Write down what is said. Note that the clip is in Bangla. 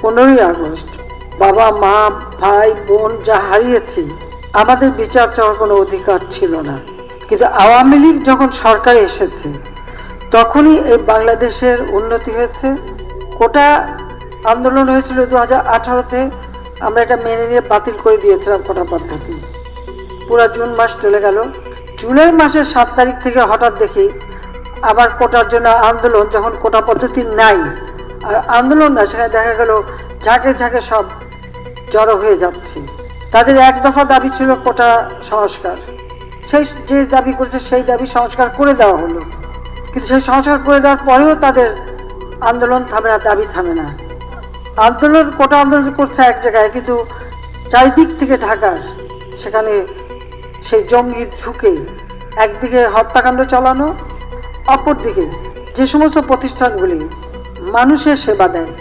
15ই আগস্ট বাবা মা ভাই বোন যা হারিয়েছি, আমাদের বিচার চাওয়ার কোনো অধিকার ছিল না। কিন্তু আওয়ামী লীগ যখন সরকারে এসেছে তখনই এই বাংলাদেশের উন্নতি হয়েছে। কোটা আন্দোলন হয়েছিল 2018-তে, আমরা এটা মেনে নিয়ে বাতিল করে দিয়েছিলাম কোটা পদ্ধতি। পুরো জুন মাস চলে গেল। জুলাই মাসের 7 তারিখ থেকে হঠাৎ দেখি আবার কোটার জন্য আন্দোলন, যখন কোটা পদ্ধতি নাই আর আন্দোলন না, সেখানে দেখা গেল ঝাঁকে ঝাঁকে সব জড়ো হয়ে যাচ্ছে। তাদের এক দফা দাবি ছিল কোটা সংস্কার, সেই যে দাবি করেছে সেই দাবি সংস্কার করে দেওয়া হলো, কিন্তু সেই সংস্কার করে দেওয়ার পরেও তাদের আন্দোলন থামে না, দাবি থামে না। আন্দোলন কোটা আন্দোলন করছে এক জায়গায়, কিন্তু চারিদিক থেকে ঢাকার সেখানে সেই জঙ্গি ঝুঁকে একদিকে হত্যাকাণ্ড চালানো, অপরদিকে যে সমস্ত প্রতিষ্ঠানগুলি মানুষের সেবা দেয়